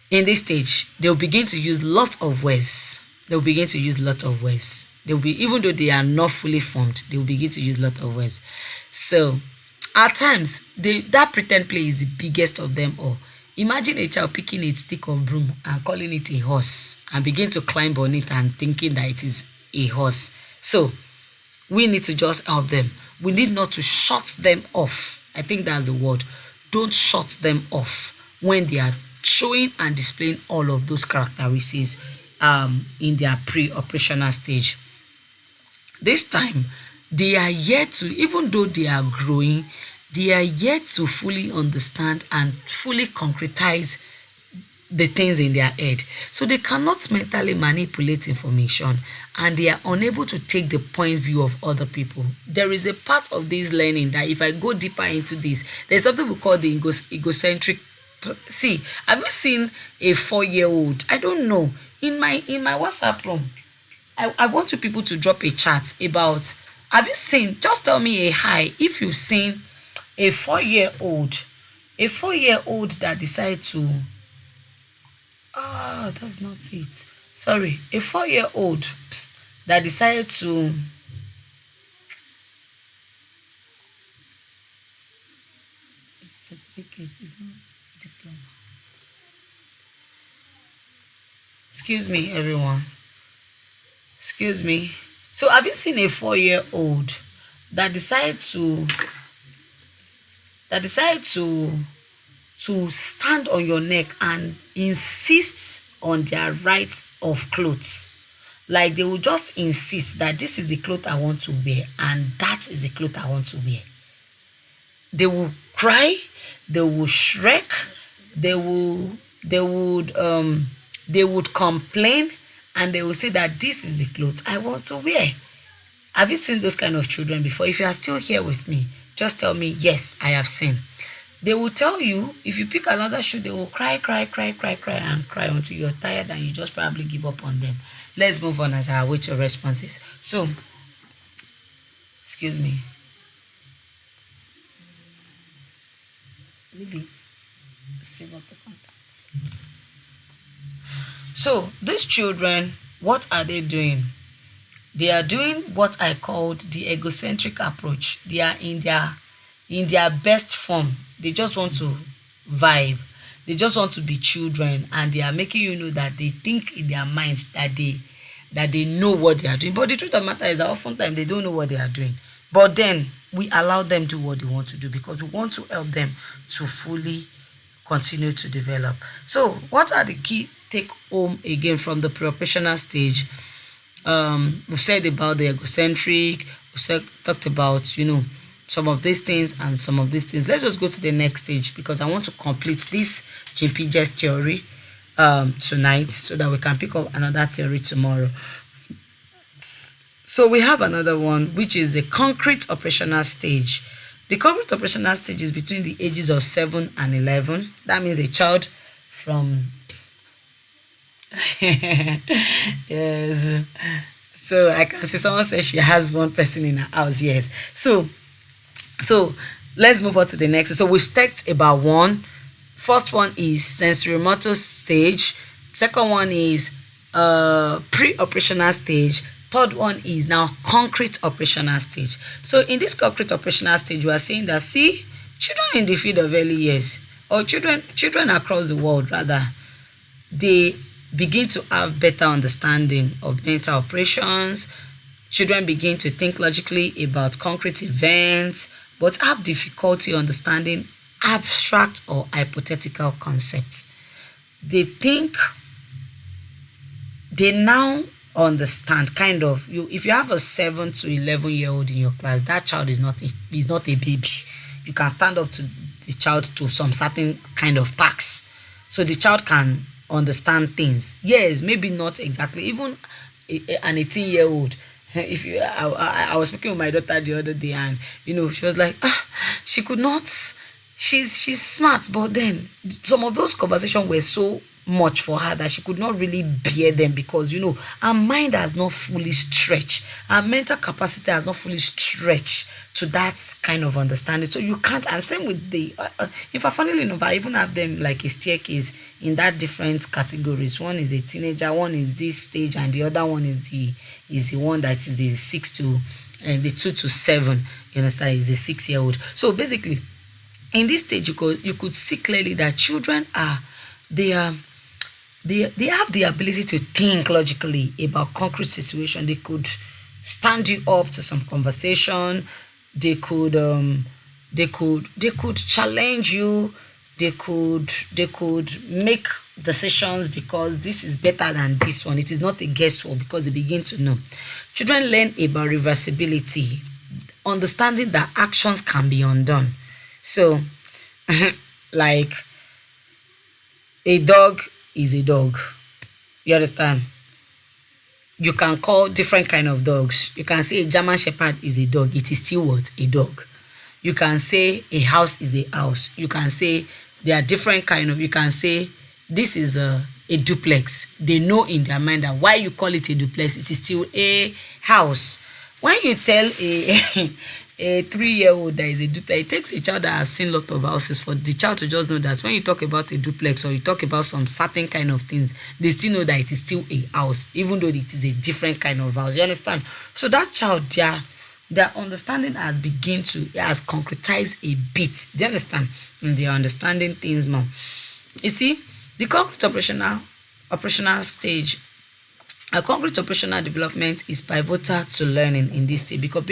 In this stage, they'll begin to use lots of words. They'll begin to use lots of words. Even though they are not fully formed, they'll begin to use lots of words. So, at times, that pretend play is the biggest of them all. Imagine a child picking a stick of broom and calling it a horse and begin to climb on it and thinking that it is a horse. So, we need to just help them. We need not to shut them off. I think that's the word. Don't shut them off when they are showing and displaying all of those characteristics in their pre-operational stage. This time, they are yet to, even though they are growing, they are yet to fully understand and fully concretize the things in their head. So they cannot mentally manipulate information, and they are unable to take the point view of other people. There is a part of this learning that if I go deeper into this, there's something we call the egocentric. See, have you seen a 4-year-old? I don't know. In my WhatsApp room, I want you people to drop a chat about, have you seen, just tell me a hi if you've seen a 4-year-old, that decided to, that's not it. Sorry, a 4-year-old that decided to certificate is not diploma. Excuse me, everyone. Excuse me. So have you seen a 4-year-old that decided to stand on your neck and insist on their rights of clothes? Like they will just insist that this is the cloth I want to wear and that is the cloth I want to wear. They will cry, they will shrek, they would complain, and they will say that this is the clothes I want to wear. Have you seen those kind of children before? If you are still here with me, just tell me, yes, I have seen. They will tell you, if you pick another shoe, they will cry and cry until you're tired and you just probably give up on them. Let's move on as I await your responses. So, excuse me. Leave it. Save up the contact. So, these children, what are they doing? They are doing what I called the egocentric approach. They are in their best form. They just want to vibe. They just want to be children, and they are making you know that they think in their minds that they know what they are doing. But the truth of the matter is that oftentimes they don't know what they are doing. But then we allow them to do what they want to do because we want to help them to fully continue to develop. So what are the key take home again from the preoperational stage? We've said about the egocentric, talked about, some of these things and some of these things. Let's just go to the next stage because I want to complete this PIAGET'S theory tonight so that we can pick up another theory tomorrow. So we have another one, which is the concrete operational stage. The concrete operational stage is between the ages of 7 and 11. That means a child from yes. So I can see someone says she has one person in her house. Yes. So let's move on to the next. So we've talked about one. First one is sensorimotor stage. Second one is pre-operational stage. Third one is now concrete operational stage. So in this concrete operational stage, we are saying that, see, children in the field of early years, or children across the world rather, they begin to have better understanding of mental operations. Children begin to think logically about concrete events, but have difficulty understanding abstract or hypothetical concepts. They now understand kind of, if you have a 7 to 11-year-old in your class, that child is not a baby. You can stand up to the child to some certain kind of task, so the child can understand things. Yes, maybe not exactly even an 18-year-old. If you I was speaking with my daughter the other day, and she was like, she could not, she's smart, but then some of those conversations were so much for her that she could not really bear them because her mind has not fully stretched, her mental capacity has not fully stretched to that kind of understanding. So you can't. And same with the if I funnily enough, I even have them like a staircase in that different categories. One is a teenager, one is this stage, and the other one is the one that is the 6 to and the 2 to 7. You understand? Is a 6-year-old. So basically, in this stage, you could see clearly that children they have the ability to think logically about concrete situation. They could stand you up to some conversation. They could challenge you. They could make decisions because this is better than this one. It is not a guesswork because they begin to know. Children learn about reversibility, understanding that actions can be undone. So, like, a dog is a dog. You understand? You can call different kind of dogs. You can say a German Shepherd is a dog. It is still what? A dog. You can say a house is a house. You can say there are different kind of. You can say this is a duplex. They know in their mind that why you call it a duplex, it is still a house. When you tell a a 3-year-old that is a duplex, it takes a child that has seen a lot of houses for the child to just know that when you talk about a duplex or you talk about some certain kind of things, they still know that it is still a house, even though it is a different kind of house. You understand? So that child, their understanding has has concretized a bit. Do you understand? And they are understanding things more. You see, the concrete operational stage. A concrete operational development is pivotal to learning in this stage because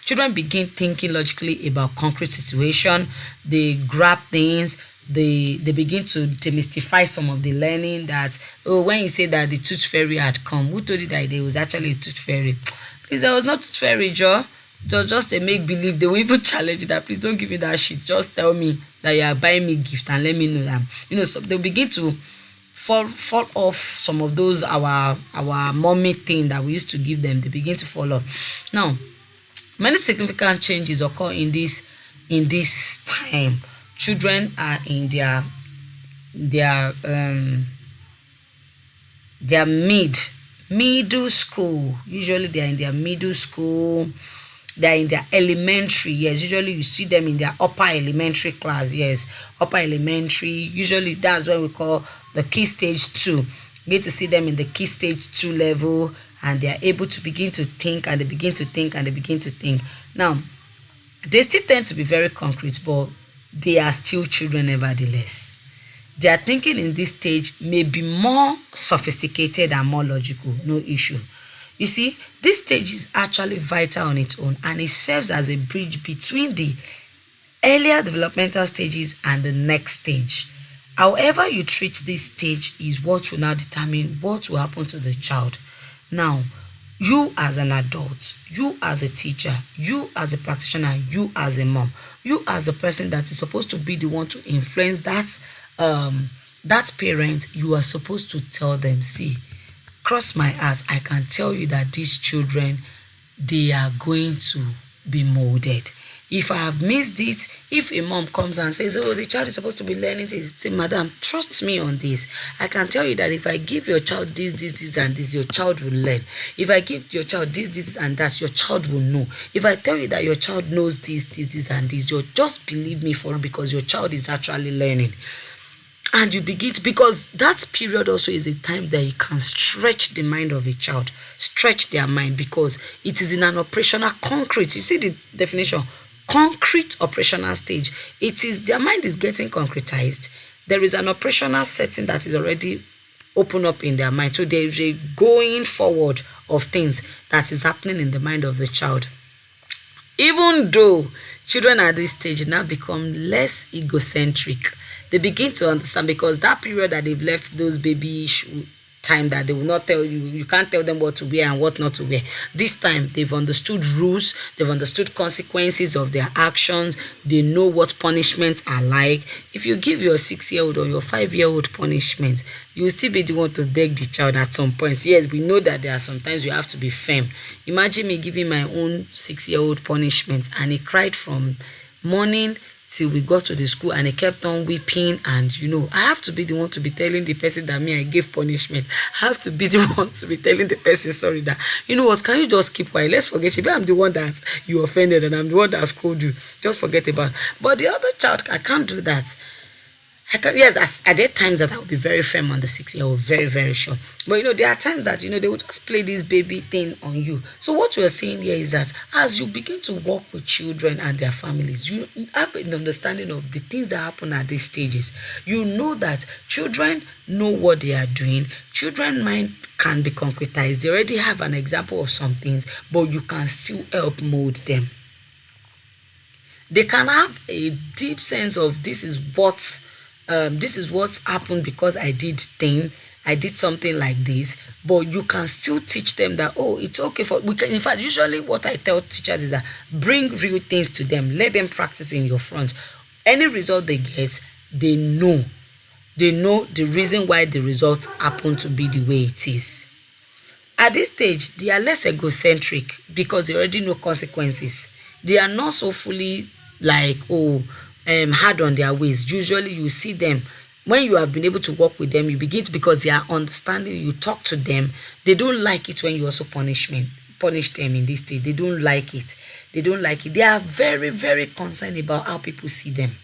children begin thinking logically about concrete situation. They grab things. They begin to demystify some of the learning that, oh, when you say that the tooth fairy had come, who told you that there was actually a tooth fairy? Please, there was not tooth fairy, Joe. It was just a make believe. They will even challenge that. Please don't give me that shit. Just tell me that you are buying me gift and let me know that. So they'll begin to fall off some of those our mommy thing that we used to give them. They begin to fall off. Now, many significant changes occur in this time. Children are in their middle school. Usually they are in their middle school. They are in their elementary. Yes, usually you see them in their upper elementary class. Yes, upper elementary. Usually that's what we call the key stage 2. You get to see them in the key stage 2 level, and they are able to begin to think, and they begin to think, and they begin to think. Now, they still tend to be very concrete, but they are still children nevertheless. Their thinking in this stage may be more sophisticated and more logical. No issue. You see, this stage is actually vital on its own, and it serves as a bridge between the earlier developmental stages and the next stage. However you treat this stage is what will now determine what will happen to the child. Now, you as an adult, you as a teacher, you as a practitioner, you as a mom, you as a person that is supposed to be the one to influence that parent, you are supposed to tell them, see, cross my heart, I can tell you that these children, they are going to be molded. If I have missed it, if a mom comes and says, oh, the child is supposed to be learning this, say, madam, trust me on this. I can tell you that if I give your child this, and this, your child will learn. If I give your child this, and that, your child will know. If I tell you that your child knows this, and this, you just believe me for it because your child is actually learning. And you begin to, because that period also is a time that you can stretch the mind of a child, stretch their mind, because it is in an operational concrete. You see the definition, concrete operational stage. It is, their mind is getting concretized. There is an operational setting that is already open up in their mind. So there is a going forward of things that is happening in the mind of the child. Even though children at this stage now become less egocentric, they begin to understand, because that period that they've left those babyish time that they will not tell you, you can't tell them what to wear and what not to wear. This time they've understood rules, they've understood consequences of their actions, they know what punishments are like. If you give your 6-year-old or your 5-year-old punishment, you will still be the one to beg the child at some point. Yes, we know that there are sometimes you have to be firm. Imagine me giving my own 6-year-old punishment, and he cried from morning till we got to the school, and he kept on weeping. And I have to be the one to be telling the person that I gave punishment. I have to be the one to be telling the person, sorry, that what, can you just keep quiet? Let's forget it. I'm the one that you offended, and I'm the one that scolded you. Just forget about it. But the other child, I can't do that. Yes, at there times that I will be very firm on the 6-year-old, very, very sure. But there are times that they will just play this baby thing on you. So what we're saying here is that as you begin to work with children and their families, you have an understanding of the things that happen at these stages. You know that children know what they are doing. Children's mind can be concretized. They already have an example of some things, but you can still help mold them. They can have a deep sense of this is what's happened because I did something like this, but you can still teach them that, oh, it's okay in fact, usually what I tell teachers is that bring real things to them, let them practice in your front. any result they get, they know the reason why the results happen to be the way it is. At this stage, they are less egocentric because they already know consequences. They are not so fully like, hard on their ways. Usually you see them when you have been able to work with them, you begin to, because they are understanding, you talk to them. They don't like it when you also punish them in this stage. They don't like it. They are very, very concerned about how people see them.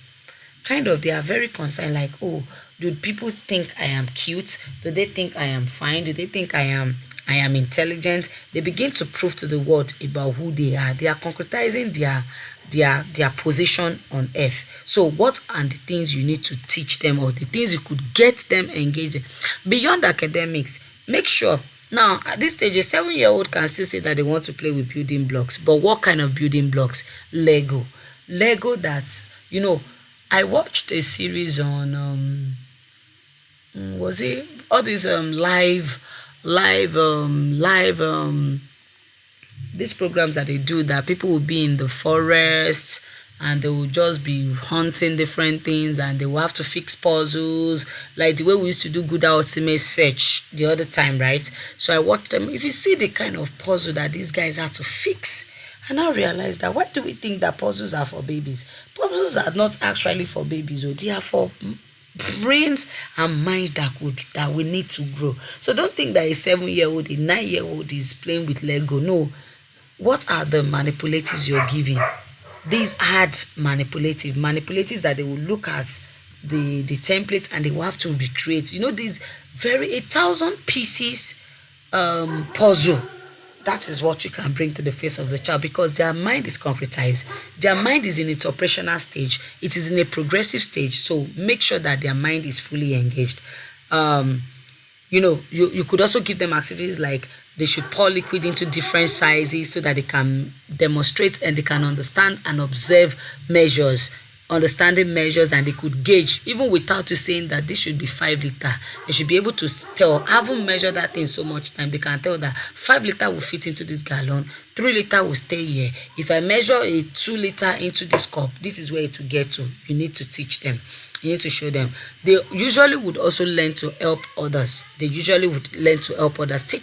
They are very concerned, like, oh, do people think I am cute? Do they think I am fine? Do they think I am intelligent? They begin to prove to the world about who they are. They are concretizing their position on earth. So what are the things you need to teach them, or the things you could get them engaged in? Beyond academics, make sure. Now, at this stage, a 7-year-old can still say that they want to play with building blocks. But what kind of building blocks? Lego. That's, I watched a series on, was it all these live these programs that they do, that people will be in the forest and they will just be hunting different things, and they will have to fix puzzles, like the way we used to do good ultimate search the other time, right? So I watched them. If you see the kind of puzzle that these guys had to fix, I now realize that, why do we think that puzzles are for babies? Puzzles are not actually for babies, they are for brains and minds that we need to grow. So don't think that a 7-year-old, a 9-year-old is playing with Lego. No. What are the manipulatives you're giving? These hard manipulatives that they will look at the template and they will have to recreate. These 1,000 pieces puzzle. That is what you can bring to the face of the child, because their mind is concretized. Their mind is in its operational stage. It is in a progressive stage. So make sure that their mind is fully engaged. You could also give them activities like they should pour liquid into different sizes so that they can demonstrate and they can understand and observe measures. Understanding measures, and they could gauge even without you saying that this should be 5 liter. They should be able to tell, haven't measured that thing so much time, they can tell that 5 liter will fit into this gallon, 3 liter will stay here. If I measure a 2 liter into this cup, this is where it will get to. You need to teach them. You need to show them. They usually would also learn to help others. Teach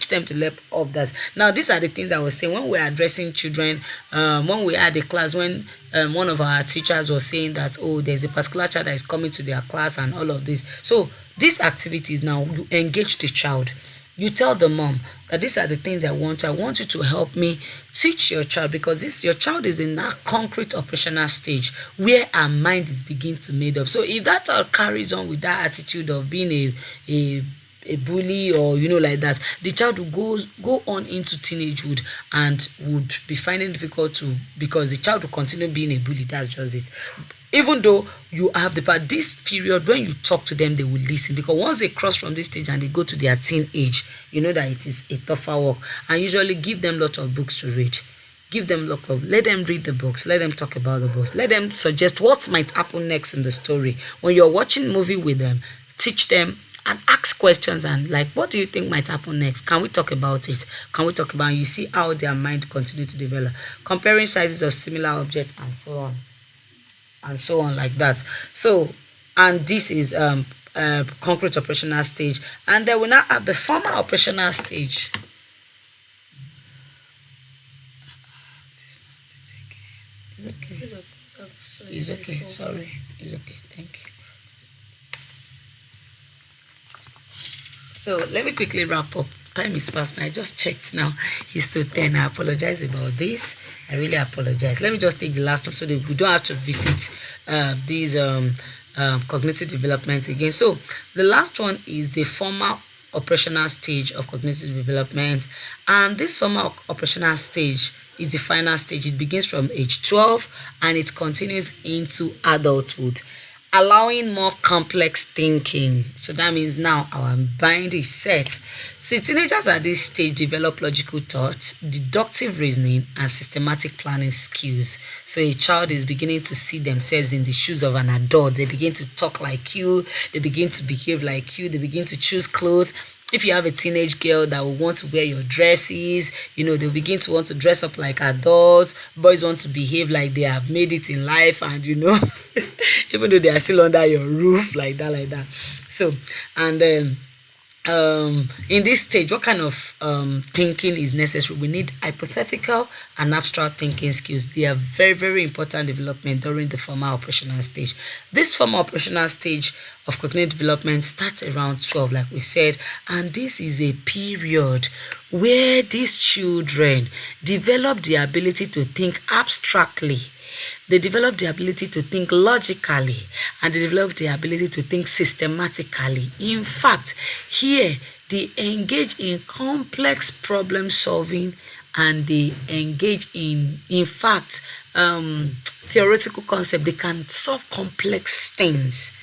them to help others. Now, these are the things I was saying when we are addressing children. When we had a class, when one of our teachers was saying that, oh, there's a particular child that is coming to their class and all of this. So these activities, now you engage the child. You tell the mom that these are the things I want. I want you to help me teach your child, because your child is in that concrete operational stage where her mind is beginning to made up. So if that child carries on with that attitude of being a bully, or like that, the child will go on into teenagehood and would be finding it difficult to, because the child will continue being a bully. That's just it. Even though you have this period when you talk to them, they will listen, because once they cross from this stage and they go to their teen age, that it is a tougher work. And usually give them lots of books to read. Let them read the books, let them talk about the books, let them suggest what might happen next in the story. When you're watching movie with them, teach them and ask questions, and like, what do you think might happen next? Can we talk about it? You see how their mind continue to develop, comparing sizes of similar objects, and so on like that. So, and this is concrete operational stage, and then we now have the formal operational stage. It's okay. Sorry. It's okay. Thank you. So let me quickly wrap up. Time is past me. I just checked now. It's 2:10. I apologize about this. I really apologize. Let me just take the last one so that we don't have to visit these cognitive development again. So the last one is the formal operational stage of cognitive development, and this formal operational stage is the final stage. It begins from age 12 and it continues into adulthood, allowing more complex thinking. So that means now our mind is set. See, teenagers at this stage develop logical thoughts, deductive reasoning, and systematic planning skills. So a child is beginning to see themselves in the shoes of an adult. They begin to talk like you, they begin to behave like you, they begin to choose clothes if you have a teenage girl that will want to wear your dresses, they'll begin to want to dress up like adults. Boys want to behave like they have made it in life, and even though they are still under your roof, like that. So, and then in this stage, what kind of thinking is necessary? We need hypothetical and abstract thinking skills. They are very, very important development during the formal operational stage. This formal operational stage of cognitive development starts around 12, like we said, and this is a period where these children develop the ability to think abstractly. They develop the ability to think logically, and they develop the ability to think systematically. In fact, here they engage in complex problem solving, and they engage in fact, theoretical concept. They can solve complex things.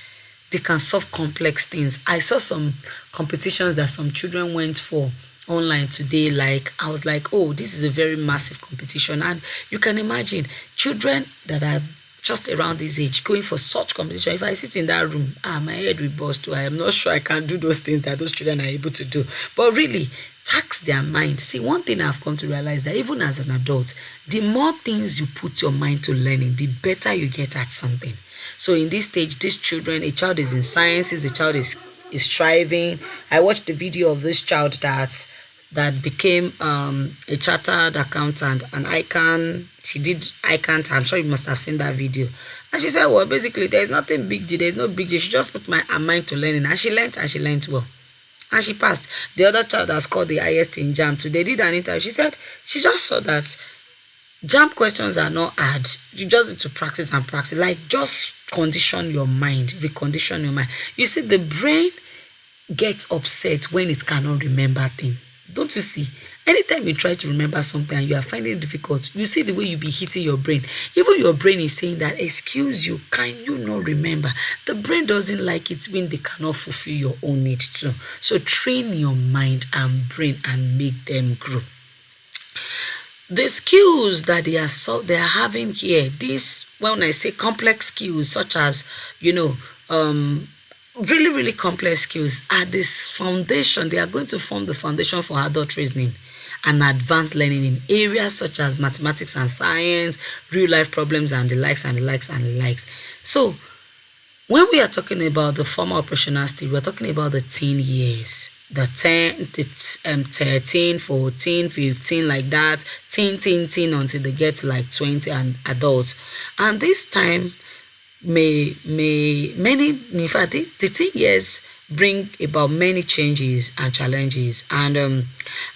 I saw some competitions that some children went for online today. Like, I was like, oh, this is a very massive competition, and you can imagine children that are just around this age going for such competition. If I sit in that room, my head will burst too. I am not sure I can do those things that those children are able to do. But really, tax their mind. See, one thing I've come to realize, that even as an adult, the more things you put your mind to learning, the better you get at something. So in this stage, these children, a child is in sciences, the child is striving. I watched the video of this child that became a chartered accountant, and she did ICANN. I'm sure you must have seen that video. And she said, well, basically, there's nothing big deal. There's no big deal. She just put her mind to learning, and she learned well. And she passed. The other child has scored the highest in JAMB. So they did an interview. She said she just saw that JAMB questions are not hard. You just need to practice and practice. Like, just condition your mind, recondition your mind. You see, the brain gets upset when it cannot remember things. Don't you see? Anytime you try to remember something and you are finding it difficult, you see the way you be hitting your brain. Even your brain is saying that, excuse you, can you not remember? The brain doesn't like it when they cannot fulfill your own need too. So train your mind and brain and make them grow. The skills that they are having here, these, when I say complex skills, such as, really, really complex skills, are this foundation. They are going to form the foundation for adult reasoning and advanced learning in areas such as mathematics and science, real life problems, and the likes. So when we are talking about the formal operational stage, we're talking about the teen years, the 13, 14, 15, like that, teen, until they get to like 20 and adults. And this time, in fact, the teen years bring about many changes and challenges. And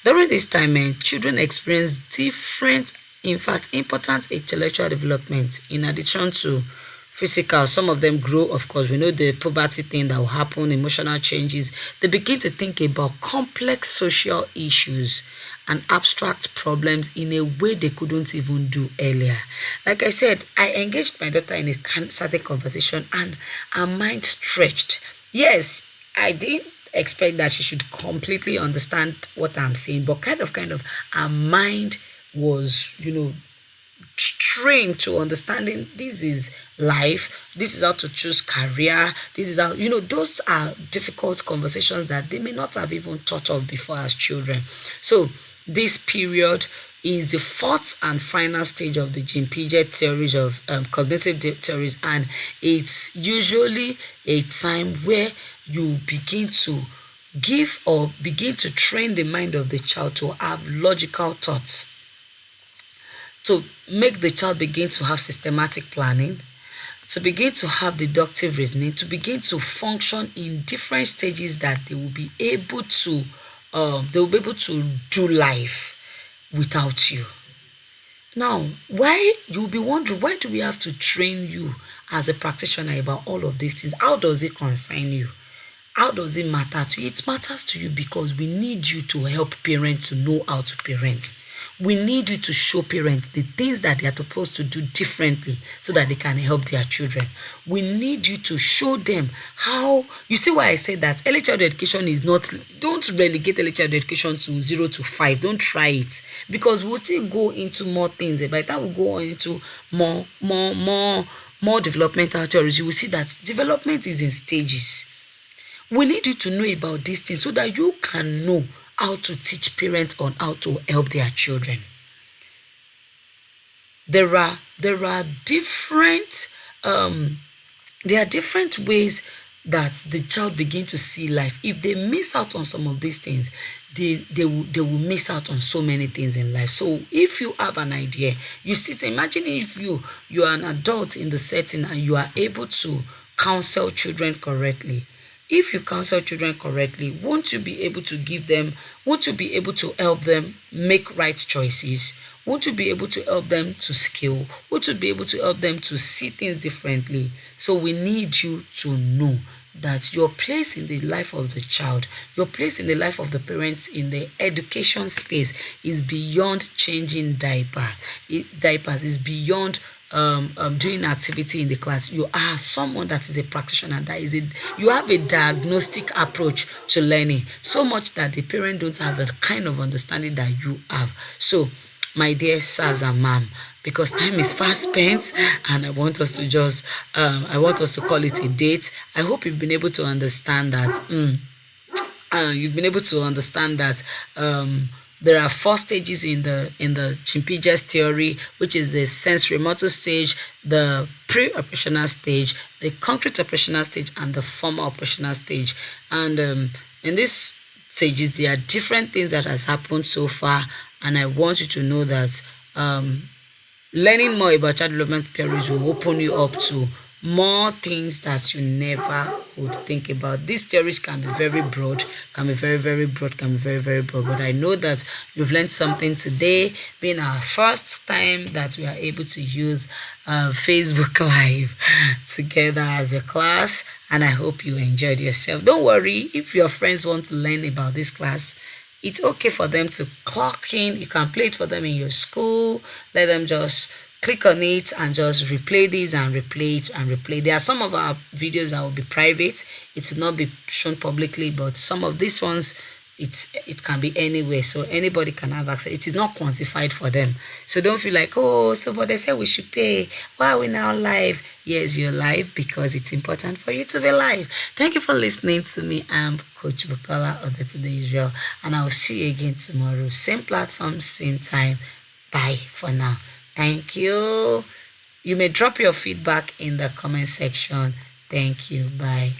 during this time, children experience different, in fact, important intellectual development in addition to physical. Some of them grow, of course. We know the puberty thing that will happen, emotional changes. They begin to think about complex social issues and abstract problems in a way they couldn't even do earlier. Like I said, I engaged my daughter in a certain conversation, and her mind stretched. Yes, I didn't expect that she should completely understand what I'm saying, but kind of, her mind was, trained to understanding this is life, this is how to choose career, this is how, those are difficult conversations that they may not have even thought of before as children. So this period is the fourth and final stage of the Piaget theories of cognitive theories, and it's usually a time where you begin to give or begin to train the mind of the child to have logical thoughts, to make the child begin to have systematic planning, to begin to have deductive reasoning, to begin to function in different stages that they will be able to do life without you. Now, why you'll be wondering, why do we have to train you as a practitioner about all of these things? How does it concern you? How does it matter to you? It matters to you because we need you to help parents to know how to parent. We need you to show parents the things that they are supposed to do differently so that they can help their children. We need you to show them how, you see why I say that early childhood education is not, don't relegate early childhood education to 0 to 5. Don't try it, because we'll still go into more things. By the time we go into more developmental theories, you will see that development is in stages. We need you to know about these things so that you can know how to teach parents on how to help their children. There are different ways that the child begin to see life. If they miss out on some of these things, they will miss out on so many things in life. So if you have an idea, you sit, imagine if you are an adult in the setting and you are able to counsel children correctly. If you counsel children correctly, won't you be able to help them make right choices? Won't you be able to help them to scale? Won't you be able to help them to see things differently? So we need you to know that your place in the life of the child, your place in the life of the parents in the education space is beyond changing diapers, is beyond doing activity in the class. You are someone that is a practitioner. You have a diagnostic approach to learning, so much that the parent don't have the kind of understanding that you have. So, my dear sirs and ma'am, because time is fast spent, and I want us to call it a date. I hope you've been able to understand that. There are 4 stages in the PIAGET'S theory, which is the Sensorimotor Stage, the Preoperational Stage, the Concrete Operational Stage, and the Formal Operational Stage. And in these stages, there are different things that has happened so far, and I want you to know that learning more about child development theories will open you up to more things that you never would think about. These theories can be very broad, can be very, very broad, but I know that you've learned something today, being our first time that we are able to use Facebook Live together as a class, and I hope you enjoyed yourself. Don't worry, if your friends want to learn about this class, it's okay for them to clock in. You can play it for them in your school. Let them just click on it and just replay this and replay it and replay. There are some of our videos that will be private. It will not be shown publicly, but some of these ones, it can be anywhere, so anybody can have access. It is not quantified for them, so don't feel like, oh, so but they said we should pay, why are we now live? Yes, you're live because it's important for you to be live. Thank you for listening to me. I'm Coach Bukola, Odetunde-Israel, and I'll see you again tomorrow, same platform, same time. Bye for now. Thank you. You may drop your feedback in the comment section. Thank you. Bye.